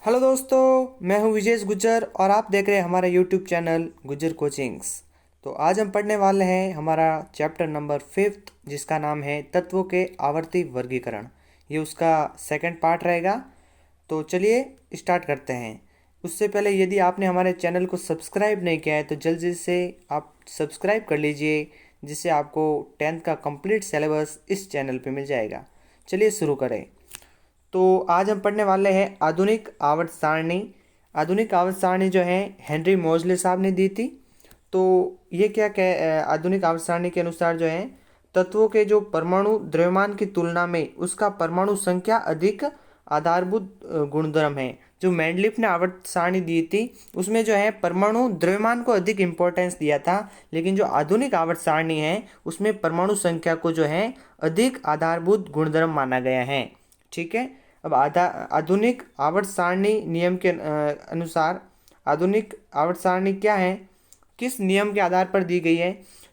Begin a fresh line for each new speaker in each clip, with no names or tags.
Hello दोस्तों, मैं हूं विजेश गुज्जर और आप देख रहे हैं हमारा यूट्यूब चैनल गुज्जर कोचिंग्स। तो आज हम पढ़ने वाले हैं हमारा चैप्टर नंबर 5 जिसका नाम है तत्वों के आवर्ती वर्गीकरण। ये उसका सेकंड पार्ट रहेगा। तो चलिए स्टार्ट करते हैं। उससे पहले यदि आपने हमारे चैनल को सब्सक्राइब नहीं किया है तो जल्दी से आप सब्सक्राइब कर लीजिए, जिससे आपको 10th का कंप्लीट सिलेबस इस चैनल पे मिल जाएगा। चलिए शुरू करें। तो आज हम पढ़ने वाले हैं आधुनिक आवर्त सारणी। आधुनिक आवर्त सारणी जो है हेनरी मोजले साहब ने दी थी। तो ये क्या कह आधुनिक आवर्त सारणी के अनुसार जो है तत्वों के जो परमाणु द्रव्यमान की तुलना में उसका परमाणु संख्या अधिक आधारभूत गुणधर्म है। जो मेंडलीफ ने आवर्त सारणी दी थी उसमें जो है परमाणु द्रव्यमान को अधिक इंपॉर्टेंस दिया था, लेकिन जो आधुनिक आवर्त सारणी है उसमें परमाणु संख्या को जो है अधिक आधारभूत गुणधर्म माना गया है। ठीक है। अब आधुनिक आवर्त सारणी नियम के अनुसार आधुनिक आवर्त सारणी क्या है, किस नियम के आधार पर दी गई है?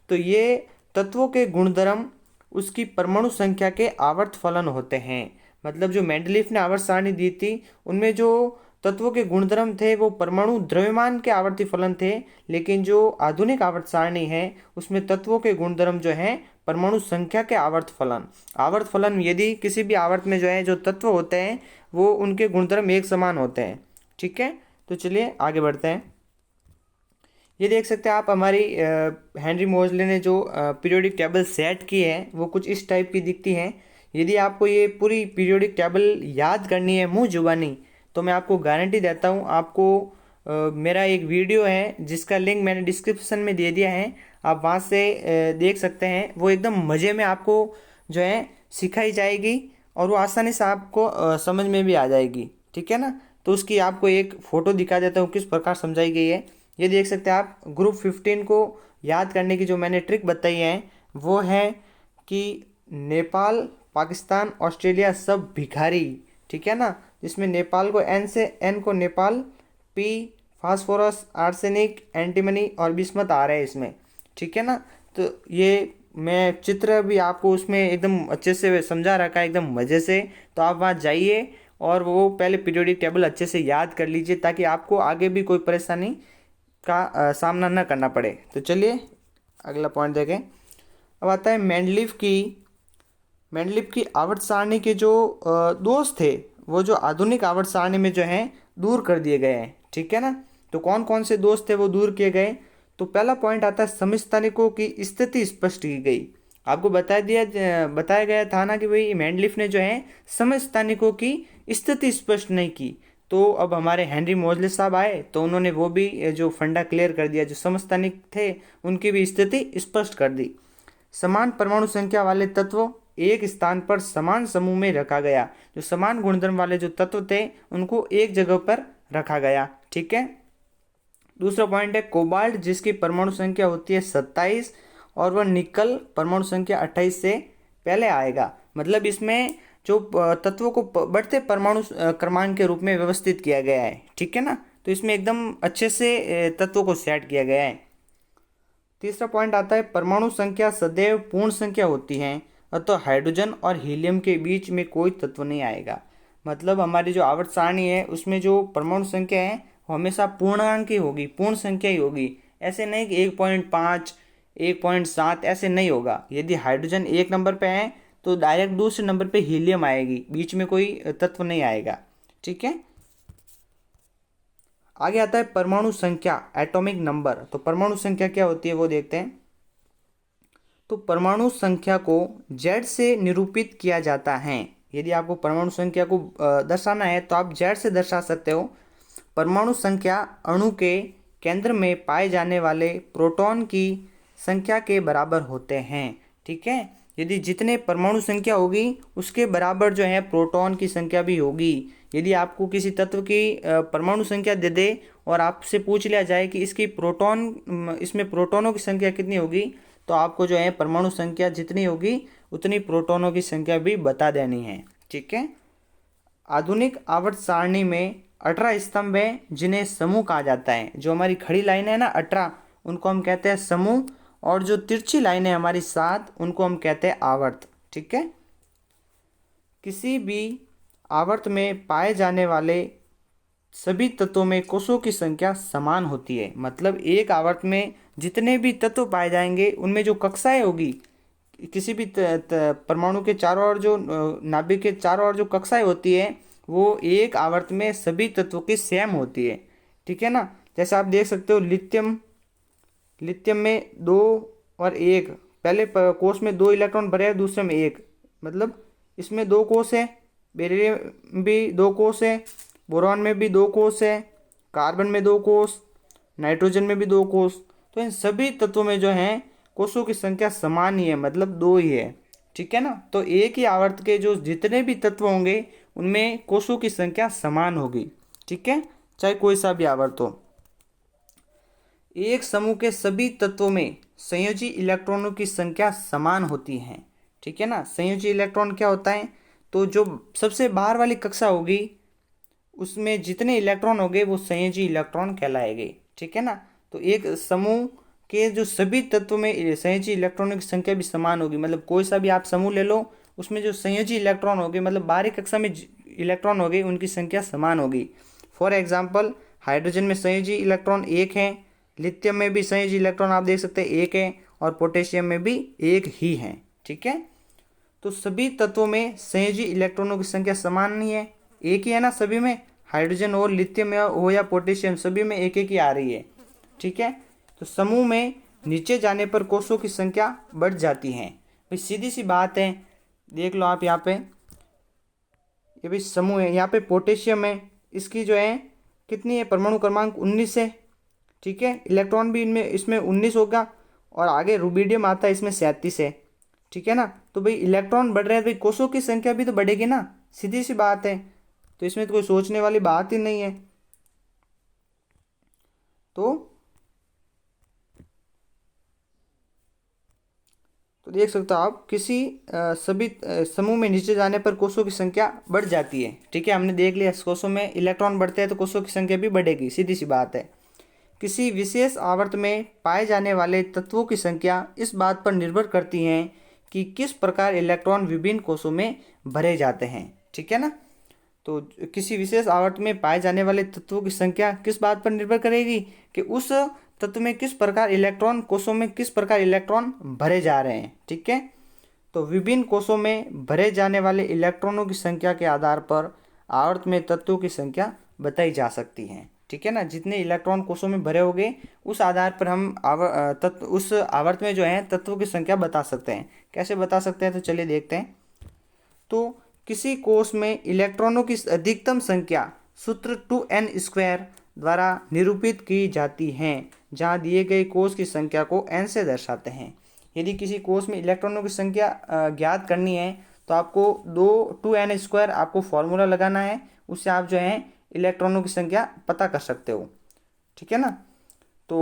तो ये तत्वों के गुणधर्म उसकी परमाणु संख्या के आवर्त फलन होते हैं। मतलब जो मेंडलीफ ने आवर्त सारणी दी थी उनमें जो तत्वों के गुणधर्म थे वो परमाणु द्रव्यमान के आवर्ती फलन थे, लेकिन जो आधुनिक आवर्त सारणी है उसमें तत्वों के गुणधर्म जो है परमाणु संख्या के आवर्त फलन यदि किसी भी आवर्त में जो है जो तत्व होते हैं वो उनके गुणधर्म एक समान होते हैं। ठीक है। तो चलिए आगे बढ़ते हैं। ये देख सकते हैं आप हमारी हेनरी मोजले ने जो पीरियोडिक टेबल सेट की है वो कुछ इस टाइप की दिखती है। यदि आपको ये पूरी पीरियोडिक टेबल याद करनी है मुंह जुबानी तो मैं आपको गारंटी देता हूँ आपको मेरा एक वीडियो है जिसका लिंक मैंने डिस्क्रिप्शन में दे दिया है, आप वहाँ से देख सकते हैं। वो एकदम मज़े में आपको जो है सिखाई जाएगी और वो आसानी से आपको समझ में भी आ जाएगी। ठीक है ना। तो उसकी आपको एक फ़ोटो दिखा देता हूँ किस प्रकार समझाई गई है। ये देख सकते हैं आप ग्रुप 15 को याद करने की जो मैंने ट्रिक बताई है वो है कि नेपाल, पाकिस्तान, ऑस्ट्रेलिया सब भिखारी। ठीक है ना। जिसमें नेपाल को एन से, एन को Nepal, P phosphorus, arsenic, antimony और बिस्मत आ रहा है इसमें। ठीक है ना। तो ये मैं चित्र भी आपको उसमें एकदम अच्छे से समझा रखा है एकदम मज़े से। तो आप वहाँ जाइए और वो पहले पीरियोडिक टेबल अच्छे से याद कर लीजिए ताकि आपको आगे भी कोई परेशानी का सामना न करना पड़े। तो चलिए अगला पॉइंट देखें। अब आता है मेंडलीफ की आवर्त सारणी के जो दोष थे वो जो आधुनिक आवर्त सारणी में जो है दूर कर दिए गए हैं। ठीक है ना। तो कौन कौन से दोष थे वो दूर किए गए? तो पहला पॉइंट आता है समस्थानिकों की स्थिति स्पष्ट की गई। आपको बताया गया था ना कि भाई मेंडलीफ ने जो है समस्थानिकों की स्थिति स्पष्ट नहीं की। तो अब हमारे हेनरी मोजले साहब आए तो उन्होंने वो भी जो फंडा क्लियर कर दिया, जो समस्थानिक थे उनकी भी स्थिति स्पष्ट कर दी। समान परमाणु संख्या वाले तत्व एक स्थान पर समान समूह में रखा गया। जो समान गुणधर्म वाले जो तत्व थे उनको एक जगह पर रखा गया। ठीक है। दूसरा पॉइंट है कोबाल्ट, जिसकी परमाणु संख्या होती है 27 और वह निकल परमाणु संख्या 28 से पहले आएगा। मतलब इसमें जो तत्वों को बढ़ते परमाणु क्रमांक के रूप में व्यवस्थित किया गया है। ठीक है ना। तो इसमें एकदम अच्छे से तत्वों को सेट किया गया है। तीसरा पॉइंट आता है परमाणु संख्या सदैव पूर्ण संख्या होती है, अतः हाइड्रोजन और हीलियम के बीच में कोई तत्व नहीं आएगा। मतलब हमारी जो आवर्त सारणी है उसमें जो परमाणु संख्या है वो हमेशा पूर्णांक ही होगी, पूर्ण संख्या ही होगी। ऐसे नहीं कि 1.5, 1.7 ऐसे नहीं होगा। यदि हाइड्रोजन एक नंबर पे है तो डायरेक्ट दूसरे नंबर पे हीलियम आएगी, बीच में कोई तत्व नहीं आएगा। ठीक है। आगे आता है परमाणु संख्या, एटॉमिक नंबर। तो परमाणु संख्या क्या होती है वो देखते हैं। तो परमाणु संख्या को जेड से निरूपित किया जाता है। यदि आपको परमाणु संख्या को दर्शाना है तो आप जेड से दर्शा सकते हो। परमाणु संख्या अणु के केंद्र में पाए जाने वाले प्रोटॉन की संख्या के बराबर होते हैं। ठीक है। यदि जितने परमाणु संख्या होगी उसके बराबर जो है प्रोटॉन की संख्या भी होगी। यदि आपको किसी तत्व की परमाणु संख्या दे दे और आपसे पूछ लिया जाए कि इसमें प्रोटॉनों की संख्या कितनी होगी, तो आपको जो है परमाणु संख्या जितनी होगी उतनी प्रोटॉनों की संख्या भी बता देनी है। ठीक है। आधुनिक आवर्त सारणी में 18 स्तंभ है जिन्हें समूह कहा जाता है। जो हमारी खड़ी लाइन है ना 18, उनको हम कहते हैं समूह, और जो तिरछी लाइन है हमारी 7 उनको हम कहते हैं आवर्त। ठीक है। किसी भी आवर्त में पाए जाने वाले सभी तत्वों में कोषों की संख्या समान होती है। मतलब एक आवर्त में जितने भी तत्व पाए जाएंगे उनमें जो कक्षाएं होगी, किसी भी परमाणु के चारों ओर जो नाभिक के चारों ओर जो कक्षाएं होती है वो एक आवर्त में सभी तत्वों की सेम होती है। ठीक है ना। जैसे आप देख सकते हो लिथियम, लिथियम में 2 और 1, पहले कोष में 2 इलेक्ट्रॉन भरे हैं, दूसरे में 1, मतलब इसमें 2 कोष है। बेरिलियम भी 2 कोष है, बोरॉन में भी 2 कोष है, कार्बन में 2 कोष, नाइट्रोजन में भी 2 कोष। तो इन सभी तत्वों में जो है कोषों की संख्या समान ही है, मतलब 2 ही है। ठीक है ना। तो एक ही आवर्त के जो जितने भी तत्व होंगे उनमें कोषों की संख्या समान होगी। ठीक है, चाहे कोई सा भी आवर्त हो। एक समूह के सभी तत्वों में संयोजी इलेक्ट्रॉनों की संख्या समान होती है। ठीक है ना। संयोजी इलेक्ट्रॉन क्या होता है, तो जो सबसे बाहर वाली कक्षा होगी उसमें जितने इलेक्ट्रॉन होंगे वो संयोजी इलेक्ट्रॉन कहलाएंगे। ठीक है ना। तो एक समूह के जो सभी तत्वों में संयोजी इलेक्ट्रॉनों की संख्या भी समान होगी। मतलब कोई सा भी आप समूह ले लो, उसमें जो संयोजी इलेक्ट्रॉन होंगे, मतलब बाहरी कक्षा में इलेक्ट्रॉन होंगे, उनकी संख्या समान होगी। फॉर एग्जाम्पल हाइड्रोजन में संयोजी इलेक्ट्रॉन 1 है, लिथियम में भी संयोजी इलेक्ट्रॉन आप देख सकते हैं 1 है, और पोटेशियम में भी 1 ही है। ठीक है। तो सभी तत्वों में संयोजी इलेक्ट्रॉनों की संख्या समान नहीं है, एक ही है ना सभी में। हाइड्रोजन और लिथियम हो या पोटेशियम, सभी में एक एक ही आ रही है। ठीक है। तो समूह में नीचे जाने पर कोषों की संख्या बढ़ जाती है। भाई सीधी सी बात है, देख लो आप यहाँ पे, ये भी समूह है, यहाँ पे पोटेशियम है, इसकी जो है कितनी है, परमाणु क्रमांक 19 है। ठीक है। इलेक्ट्रॉन भी इनमें इसमें 19 होगा, और आगे रुबिडियम आता है, इसमें 37 है। ठीक है ना। तो भाई इलेक्ट्रॉन बढ़ रहे हैं, भाई कोषों की संख्या भी तो बढ़ेगी ना, सीधी सी बात है। तो इसमें तो कोई सोचने वाली बात ही नहीं है। तो देख सकते हो आप, किसी सभी समूह में नीचे जाने पर कोषों की संख्या बढ़ जाती है। ठीक है, हमने देख लिया कोषों में इलेक्ट्रॉन बढ़ते हैं तो कोषों की संख्या भी बढ़ेगी, सीधी सी बात है। किसी विशेष आवर्त में पाए जाने वाले तत्वों की संख्या इस बात पर निर्भर करती है कि किस प्रकार इलेक्ट्रॉन विभिन्न कोषों में भरे जाते हैं। ठीक है ना। तो किसी विशेष आवर्त में पाए जाने वाले तत्वों की संख्या किस बात पर निर्भर करेगी कि उस तत्व में किस प्रकार इलेक्ट्रॉन, कोषों में किस प्रकार इलेक्ट्रॉन भरे जा रहे हैं। ठीक है। तो विभिन्न कोषों में भरे जाने वाले इलेक्ट्रॉनों की संख्या के आधार पर आवर्त में तत्वों की संख्या बताई जा सकती है। ठीक है ना। जितने इलेक्ट्रॉन कोषों में भरे होंगे उस आधार पर हम उस आवर्त में जो है तत्वों की संख्या बता सकते हैं। कैसे बता सकते हैं, तो चलिए देखते हैं। तो किसी कोष में इलेक्ट्रॉनों की अधिकतम संख्या सूत्र 2n² द्वारा निरूपित की जाती है, जहां दिए गए कोष की संख्या को n से दर्शाते हैं। यदि किसी कोष में इलेक्ट्रॉनों की संख्या ज्ञात करनी है तो आपको 2n² आपको फॉर्मूला लगाना है, उससे आप जो है इलेक्ट्रॉनों की संख्या पता कर सकते हो। ठीक है ना। तो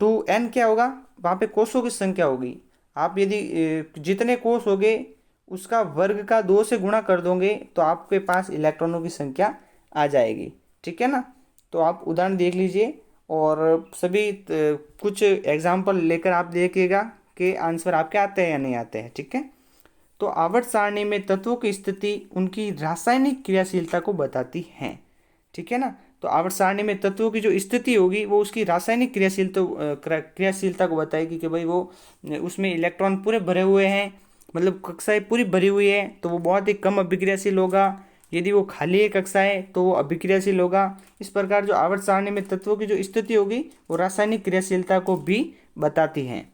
2n क्या होगा, वहाँ पे कोषों की संख्या होगी। आप यदि जितने कोष होंगे उसका वर्ग का 2 से गुणा कर दोगे तो आपके पास इलेक्ट्रॉनों की संख्या आ जाएगी। ठीक है ना। तो आप उदाहरण देख लीजिए और सभी कुछ एग्जाम्पल लेकर आप देखिएगा कि आंसर आपके आते हैं या नहीं आते हैं। ठीक है। तो आवर्त सारणी में तत्वों की स्थिति उनकी रासायनिक क्रियाशीलता को बताती है। ठीक है ना। तो आवर्त सारणी में तत्वों की जो स्थिति होगी वो उसकी रासायनिक क्रियाशीलता को बताएगी कि भाई वो उसमें इलेक्ट्रॉन पूरे भरे हुए हैं, मतलब कक्षाएं पूरी भरी हुई है तो वो बहुत ही कम अभिक्रियाशील होगा। यदि वो खाली है कक्षाएं तो वो अभिक्रियाशील होगा। इस प्रकार जो आवर्त सारणी में तत्वों की जो स्थिति होगी वो रासायनिक क्रियाशीलता को भी बताती है।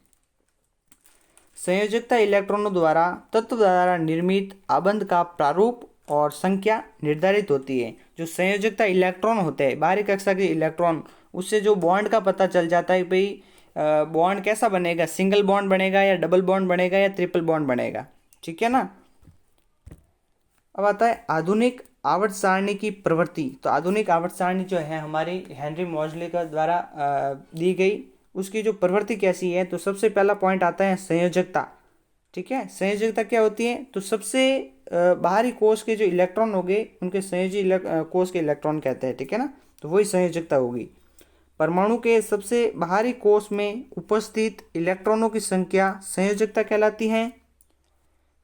संयोजकता इलेक्ट्रॉनों द्वारा तत्व द्वारा निर्मित आबंध का प्रारूप और संख्या निर्धारित होती है। जो संयोजकता इलेक्ट्रॉन होते हैं, बाहरी कक्षा के इलेक्ट्रॉन, उससे जो बॉन्ड का पता चल जाता है भाई बॉन्ड कैसा बनेगा, सिंगल बॉन्ड बनेगा या डबल बॉन्ड बनेगा या ट्रिपल बॉन्ड बनेगा। ठीक है ना। अब आता है आधुनिक आवर्त सारणी की प्रवृत्ति। तो आधुनिक आवर्त सारणी जो है हमारी हेनरी मोजले का द्वारा दी गई, उसकी जो प्रवृत्ति कैसी है, तो सबसे पहला पॉइंट आता है संयोजकता। ठीक है। संयोजकता क्या होती है, तो सबसे बाहरी कोष के जो इलेक्ट्रॉन होंगे उनके संयोजी कोष के इलेक्ट्रॉन कहते हैं। ठीक है ना। तो वही संयोजकता होगी। परमाणु के सबसे बाहरी कोष में उपस्थित इलेक्ट्रॉनों की संख्या संयोजकता कहलाती है।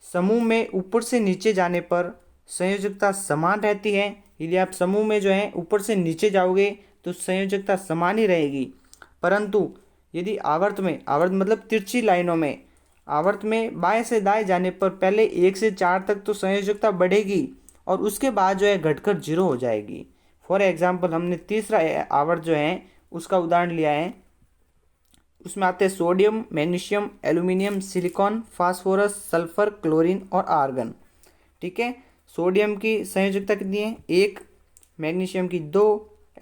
समूह में ऊपर से नीचे जाने पर संयोजकता समान रहती है, यदि आप समूह में जो है ऊपर से नीचे जाओगे तो संयोजकता समान ही रहेगी, परंतु यदि आवर्त मतलब तिरछी लाइनों में आवर्त में बाएं से दाएं जाने पर पहले 1 से 4 तक तो संयोजकता बढ़ेगी और उसके बाद जो है घटकर 0 हो जाएगी। फॉर एग्जाम्पल हमने तीसरा आवर्त जो है उसका उदाहरण लिया है, उसमें आते हैं sodium, magnesium, aluminium, silicon, phosphorus, sulphur, chlorine और आर्गन। ठीक है, सोडियम की संयोजकता कितनी है 1, मैग्नीशियम की 2,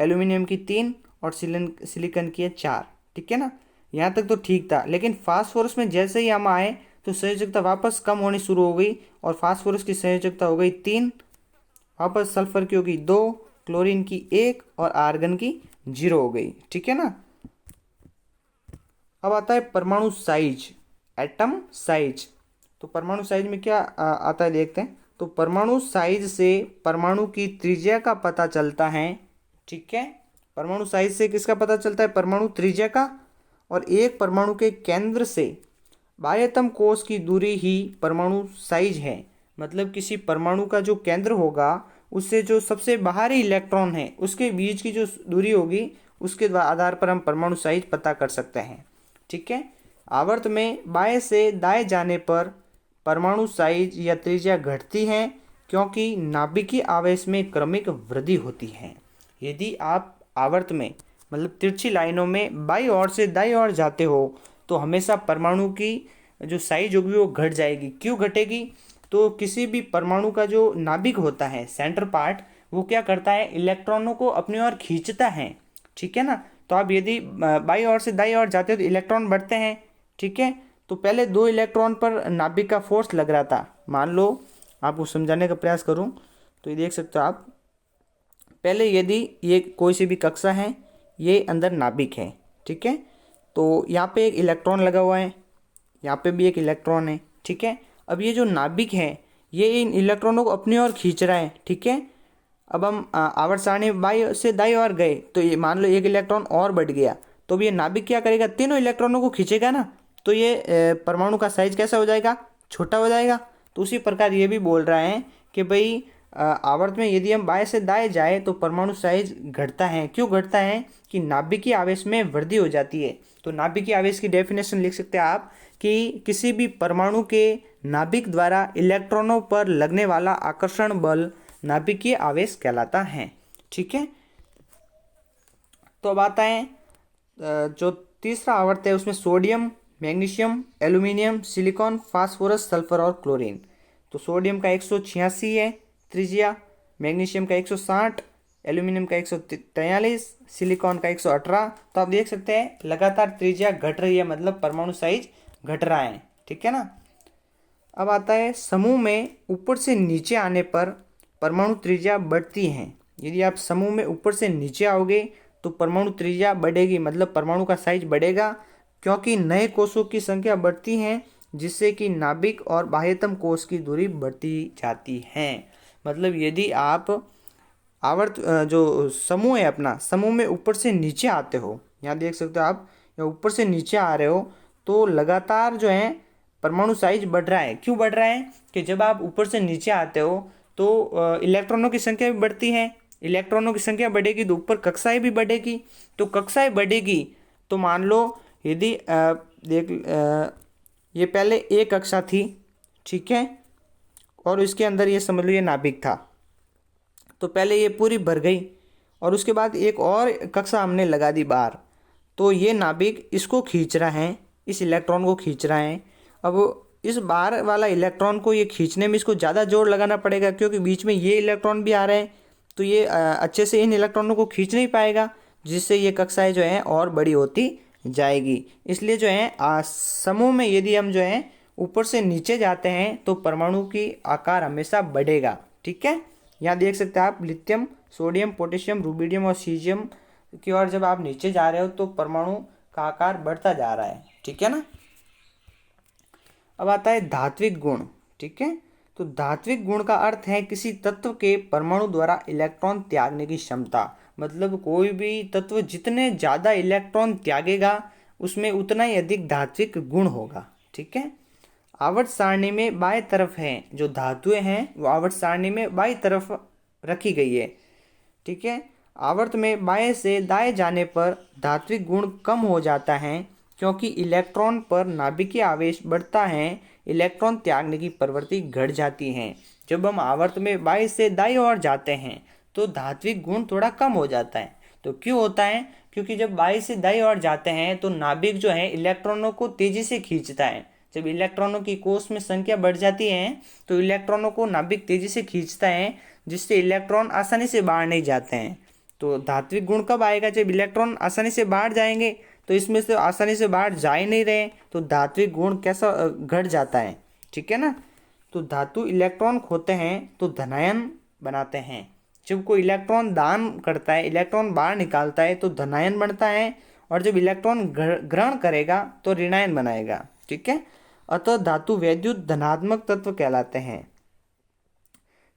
एल्यूमिनियम की 3 और सिलिकॉन की है 4। ठीक है ना, यहाँ तक तो ठीक था, लेकिन फास्फोरस में जैसे ही हम आए तो संयोजकता वापस कम होनी शुरू हो गई और फास्फोरस की संयोजकता हो गई 3, वापस सल्फर की होगी 2, क्लोरीन की 1 और आर्गन की 0 हो गई। ठीक है ना। अब आता है परमाणु साइज, एटम साइज। तो परमाणु साइज में क्या आता है देखते हैं। तो परमाणु साइज से परमाणु की त्रिज्या का पता चलता है। ठीक है, परमाणु साइज से किसका पता चलता है, परमाणु त्रिज्या का। और एक परमाणु के केंद्र से बाह्यतम कोश की दूरी ही परमाणु साइज है। मतलब किसी परमाणु का जो केंद्र होगा उससे जो सबसे बाहरी इलेक्ट्रॉन है उसके बीच की जो दूरी होगी उसके आधार पर हम परमाणु साइज पता कर सकते हैं। ठीक है, आवर्त में बाएं से दाएं जाने पर परमाणु साइज या त्रिज्या घटती है क्योंकि नाभिकीय आवेश में क्रमिक वृद्धि होती है। यदि आप आवर्त में मतलब तिरछी लाइनों में बाईं ओर से दाईं ओर जाते हो तो हमेशा परमाणु की जो साइज होगी वो घट जाएगी। क्यों घटेगी, तो किसी भी परमाणु का जो नाभिक होता है सेंटर पार्ट, वो क्या करता है, इलेक्ट्रॉनों को अपनी ओर खींचता है। ठीक है ना, तो आप यदि बाईं ओर से दाईं ओर जाते हो तो इलेक्ट्रॉन बढ़ते हैं। ठीक है, तो पहले 2 इलेक्ट्रॉन पर नाभिक का फोर्स लग रहा था। मान लो आपको समझाने का प्रयास करूं तो ये देख सकते हो आप, पहले यदि ये कोई सी भी कक्षा है, ये अंदर नाभिक है। ठीक है, तो यहाँ पे एक इलेक्ट्रॉन लगा हुआ है, यहाँ पे भी एक इलेक्ट्रॉन है। ठीक है, अब ये जो नाभिक है ये इन इलेक्ट्रॉनों को अपनी ओर खींच रहा है। ठीक है, अब हम आवर्त सारणी बाईं से दाईं ओर गए तो ये मान लो एक इलेक्ट्रॉन और बढ़ गया, तो अब ये नाभिक क्या करेगा, तीनों इलेक्ट्रॉनों को खींचेगा ना, तो ये परमाणु का साइज कैसा हो जाएगा, छोटा हो जाएगा। तो उसी प्रकार ये भी बोल रहा है कि भाई आवर्त में यदि हम बाएं से दाएं जाए तो परमाणु साइज घटता है। क्यों घटता है, कि नाभिकीय आवेश में वृद्धि हो जाती है। तो नाभिकीय आवेश की डेफिनेशन लिख सकते हैं आप कि किसी भी परमाणु के नाभिक द्वारा इलेक्ट्रॉनों पर लगने वाला आकर्षण बल नाभिकीय आवेश कहलाता है। ठीक है, तो अब आता है जो तीसरा आवर्त है उसमें sodium, magnesium, aluminium, silicon, phosphorus, sulphur और क्लोरीन। तो सोडियम का 186 है त्रिज्या, मैग्नीशियम का 160, एल्यूमिनियम का 143, सिलिकॉन का 118। तो आप देख सकते हैं लगातार त्रिज्या घट रही है, मतलब परमाणु साइज घट रहा है। ठीक है ना। अब आता है समूह में ऊपर से नीचे आने पर परमाणु त्रिज्या बढ़ती है। यदि आप समूह में ऊपर से नीचे आओगे तो परमाणु त्रिज्या बढ़ेगी, मतलब परमाणु का साइज बढ़ेगा, क्योंकि नए कोषों की संख्या बढ़ती है जिससे कि नाभिक और बाह्यतम कोष की दूरी बढ़ती जाती है। मतलब यदि आप आवर्त जो समूह है अपना, समूह में ऊपर से नीचे आते हो, यहाँ देख सकते हो आप, या ऊपर से नीचे आ रहे हो तो लगातार जो है परमाणु साइज बढ़ रहा है। क्यों बढ़ रहा है, कि जब आप ऊपर से नीचे आते हो तो इलेक्ट्रॉनों की संख्या भी बढ़ती है। इलेक्ट्रॉनों की संख्या बढ़ेगी तो ऊपर कक्षाएं भी बढ़ेगी। तो कक्षाएं बढ़ेगी तो मान लो यदि ये पहले एक कक्षा थी, ठीक है, और इसके अंदर ये समझ लो ये नाभिक था, तो पहले ये पूरी भर गई और उसके बाद एक और कक्षा हमने लगा दी बाहर, तो ये नाभिक इसको खींच रहा है, इस इलेक्ट्रॉन को खींच रहा है। अब इस बाहर वाला इलेक्ट्रॉन को ये खींचने में इसको ज़्यादा जोर लगाना पड़ेगा, क्योंकि बीच में ये इलेक्ट्रॉन भी आ रहे हैं, तो ये अच्छे से इन इलेक्ट्रॉनों को खींच नहीं पाएगा, जिससे ये कक्षाएं जो हैं और बड़ी होती जाएगी। इसलिए जो है समूह में यदि हम जो है ऊपर से नीचे जाते हैं तो परमाणु की आकार हमेशा बढ़ेगा। ठीक है, यहाँ देख सकते हैं आप लिथियम, सोडियम, पोटेशियम, रुबिडियम और सीजियम की ओर जब आप नीचे जा रहे हो तो परमाणु का आकार बढ़ता जा रहा है। ठीक है ना। अब आता है धात्विक गुण। ठीक है, तो धात्विक गुण का अर्थ है किसी तत्व के परमाणु द्वारा इलेक्ट्रॉन त्यागने की क्षमता। मतलब कोई भी तत्व जितने ज़्यादा इलेक्ट्रॉन त्यागेगा उसमें उतना ही अधिक धात्विक गुण होगा। ठीक है, आवर्त सारणी में बाएं तरफ है जो धातुएं हैं वो आवर्त सारणी में बाईं तरफ रखी गई है। ठीक है। आवर्त में बाएं से दाएं जाने पर धात्विक गुण कम हो जाता है क्योंकि इलेक्ट्रॉन पर नाभिकीय आवेश बढ़ता है, इलेक्ट्रॉन त्यागने की प्रवृत्ति घट जाती है। जब हम आवर्त में बाएं से दाईं ओर जाते हैं तो धात्विक गुण थोड़ा कम हो जाता है। तो क्यों होता है? क्योंकि जब बाएं से दाईं ओर जाते हैं तो नाभिक जो है इलेक्ट्रॉनों को तेजी से खींचता है। जब इलेक्ट्रॉनों की कोष में संख्या बढ़ जाती है तो इलेक्ट्रॉनों को नाभिक तेजी से खींचता है, जिससे इलेक्ट्रॉन आसानी से बाहर नहीं जाते हैं। तो धात्विक गुण कब आएगा? जब इलेक्ट्रॉन आसानी से बाहर जाएंगे। तो इसमें से आसानी से बाहर जा ही नहीं रहे, तो धात्विक गुण कैसा घट जाता है। ठीक है ना। तो धातु इलेक्ट्रॉन खोते हैं तो धनायन बनाते हैं। जब कोई इलेक्ट्रॉन दान करता है, इलेक्ट्रॉन बाहर निकालता है तो धनायन बनता है, और जब इलेक्ट्रॉन ग्रहण करेगा तो ऋणायन बनाएगा। ठीक है। अतः धातु वैद्युत धनात्मक तत्व कहलाते हैं।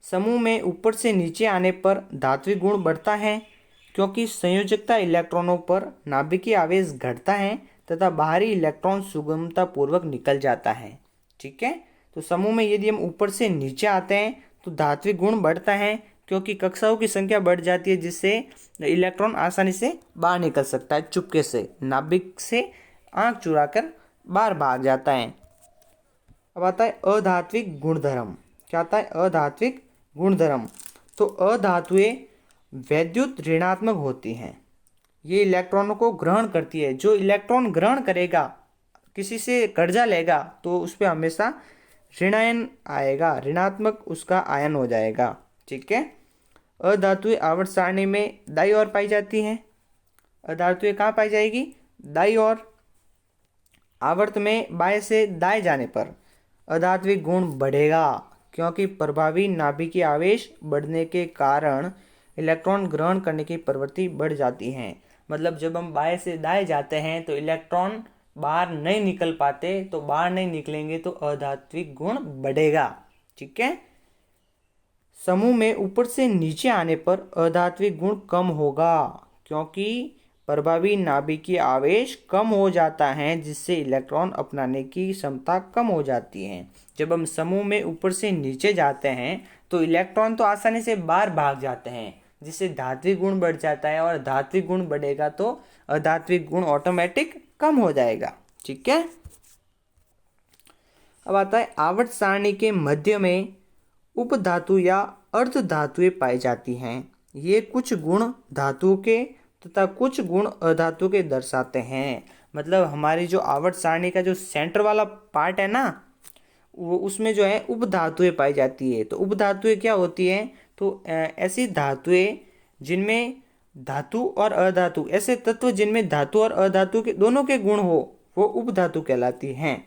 समूह में ऊपर से नीचे आने पर धात्विक गुण बढ़ता है क्योंकि संयोजकता इलेक्ट्रॉनों पर नाभिकीय आवेश घटता है तथा बाहरी इलेक्ट्रॉन सुगमता पूर्वक निकल जाता है। ठीक है। तो समूह में यदि हम ऊपर से नीचे आते हैं तो धात्विक गुण बढ़ता है क्योंकि कक्षाओं की संख्या बढ़ जाती है, जिससे इलेक्ट्रॉन आसानी से बाहर निकल सकता है, चुपके से नाभिक से आंख चुराकर बाहर भाग जाता है। अब आता है अधात्विक गुणधर्म। क्या आता है? अधात्विक गुणधर्म। तो अधातुएं वैद्युत ऋणात्मक होती हैं। ये इलेक्ट्रॉनों को ग्रहण करती है। जो इलेक्ट्रॉन ग्रहण करेगा, किसी से कर्जा लेगा, तो उस पर हमेशा ऋणायन आएगा, ऋणात्मक उसका आयन हो जाएगा। ठीक है। अधातुएं आवर्त सारणी में दाईं ओर पाई जाती हैं। अधातुएं कहाँ पाई जाएगी? दाईं ओर। आवर्त में बाएं से दाएं जाने पर अधात्विक गुण बढ़ेगा क्योंकि प्रभावी नाभिकीय आवेश बढ़ने के कारण इलेक्ट्रॉन ग्रहण करने की प्रवृत्ति बढ़ जाती है। मतलब जब हम बाएं से दाएं जाते हैं तो इलेक्ट्रॉन बाहर नहीं निकल पाते, तो बाहर नहीं निकलेंगे तो अधात्विक गुण बढ़ेगा। ठीक है। समूह में ऊपर से नीचे आने पर अधात्विक गुण कम होगा क्योंकि प्रभावी नाभिकीय आवेश कम हो जाता है, जिससे इलेक्ट्रॉन अपनाने की क्षमता कम हो जाती है। जब हम समूह में ऊपर से नीचे जाते हैं तो इलेक्ट्रॉन तो आसानी से बाहर भाग जाते हैं, जिससे धात्विक गुण बढ़ जाता है, और धात्विक गुण बढ़ेगा तो अधात्विक गुण ऑटोमेटिक कम हो जाएगा। ठीक है। अब आता है आवर्त सारणी के मध्य में उपधातु या अर्ध धातुएं पाई जाती हैं। ये कुछ गुण धातुओं के तथा कुछ गुण अधातु के दर्शाते हैं। मतलब हमारी जो आवर्त सारणी का जो सेंटर वाला पार्ट है ना, वो उसमें जो है उपधातुएं पाई जाती है। तो उपधातुएं क्या होती हैं? तो ऐसी धातुएं जिनमें धातु और अधातु, ऐसे तत्व जिनमें धातु और अधातु के दोनों के गुण हो, वो उपधातु कहलाती हैं।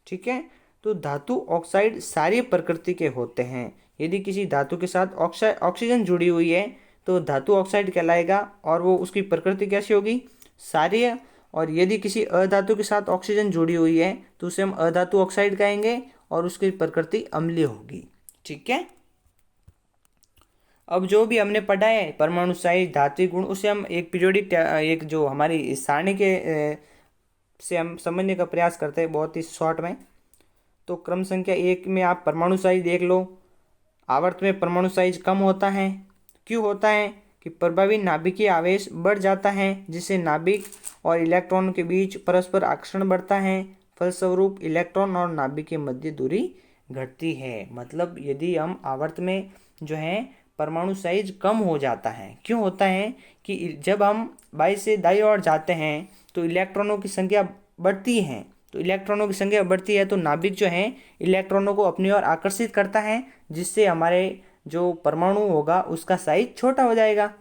ठीक है। तो धातु ऑक्साइड सारी प्रकृति के होते हैं। यदि किसी धातु के साथ ऑक्सीजन जुड़ी हुई है तो धातु ऑक्साइड कहलाएगा, और वो उसकी प्रकृति कैसी होगी? क्षारीय। और यदि किसी अधातु के साथ ऑक्सीजन जुड़ी हुई है तो उसे हम अधातु ऑक्साइड कहेंगे, और उसकी प्रकृति अम्लीय होगी। ठीक है। अब जो भी हमने पढ़ा है परमाणु साइज, धात्विक गुण, उसे हम एक पीरियोडिक, एक जो हमारी सारणी के से हम समझने का प्रयास करते हैं बहुत ही शॉर्ट में। तो क्रम संख्या 1 में आप परमाणु साइज देख लो। आवर्त में परमाणु साइज कम होता है। क्यों होता है? कि प्रभावी नाभिकीय आवेश बढ़ जाता है, जिससे नाभिक और इलेक्ट्रॉन के बीच परस्पर आकर्षण बढ़ता है। फलस्वरूप इलेक्ट्रॉन और नाभिक के मध्य दूरी घटती है। मतलब यदि हम आवर्त में जो है परमाणु साइज कम हो जाता है। क्यों होता है? कि जब हम बाएं से दाईं ओर जाते हैं तो इलेक्ट्रॉनों की संख्या बढ़ती है। तो इलेक्ट्रॉनों की संख्या बढ़ती है तो नाभिक जो है इलेक्ट्रॉनों को अपनी ओर आकर्षित करता है, जिससे हमारे जो परमाणु होगा उसका साइज छोटा हो जाएगा।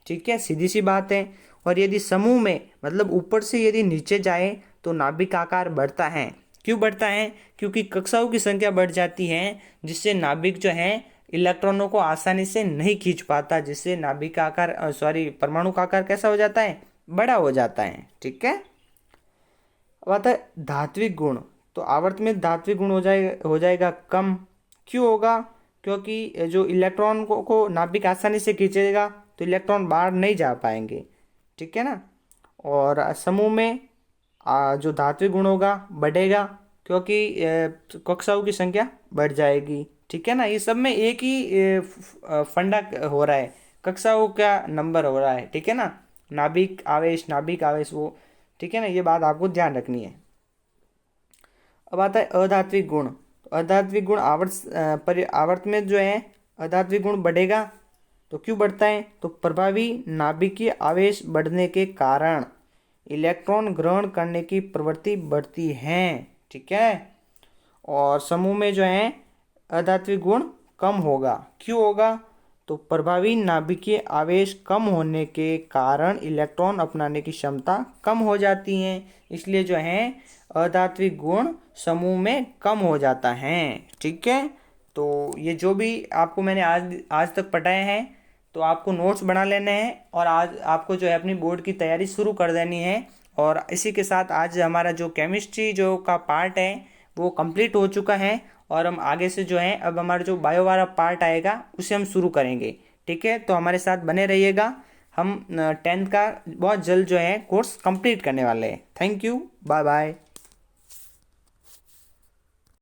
ठीक है, सीधी सी बात है। और यदि समूह में मतलब ऊपर से यदि नीचे जाए तो नाभिक का आकार बढ़ता है। क्यों बढ़ता है? क्योंकि कक्षाओं की संख्या बढ़ जाती है, जिससे नाभिक जो है इलेक्ट्रॉनों को आसानी से नहीं खींच पाता, जिससे नाभिक का आकार परमाणु का आकार कैसा हो जाता है? बड़ा हो जाता है। ठीक है। अब आता है धात्विक गुण। तो आवर्त में धात्विक गुण हो जाएगा कम। क्यों होगा? क्योंकि जो इलेक्ट्रॉन को नाभिक आसानी से खींचेगा तो इलेक्ट्रॉन बाहर नहीं जा पाएंगे। ठीक है ना। और समूह में जो धात्विक गुण होगा बढ़ेगा क्योंकि कक्षाओं की संख्या बढ़ जाएगी। ठीक है ना। ये सब में एक ही फंडा हो रहा है, कक्षा वो क्या नंबर हो रहा है, ठीक है ना, नाभिक आवेश वो, ठीक है ना, ये बात आपको ध्यान रखनी है। अब आता है अधात्विक गुण। तो अधात्विक गुण आवर्त में जो है अधात्विक गुण बढ़ेगा। तो क्यों बढ़ता है? तो प्रभावी नाभिकीय आवेश बढ़ने के कारण इलेक्ट्रॉन ग्रहण करने की प्रवृत्ति बढ़ती है, ठीक है। और समूह में जो है अधात्विक गुण कम होगा। क्यों होगा? तो प्रभावी नाभिकीय आवेश कम होने के कारण इलेक्ट्रॉन अपनाने की क्षमता कम हो जाती है, इसलिए जो है अधात्विक गुण समूह में कम हो जाता है, ठीक है। तो ये जो भी आपको मैंने आज तक पढ़ाए हैं, तो आपको नोट्स बना लेने हैं और आज आपको जो है अपनी बोर्ड की तैयारी शुरू कर देनी है। और इसी के साथ आज हमारा जो केमिस्ट्री जो का पार्ट है वो कंप्लीट हो चुका है, और हम आगे से जो है अब हमारा जो बायो वाला पार्ट आएगा उसे हम शुरू करेंगे, ठीक है। तो हमारे साथ बने रहिएगा। हम 10th का बहुत जल्द जो है कोर्स कंप्लीट करने वाले हैं। Thank you, bye bye.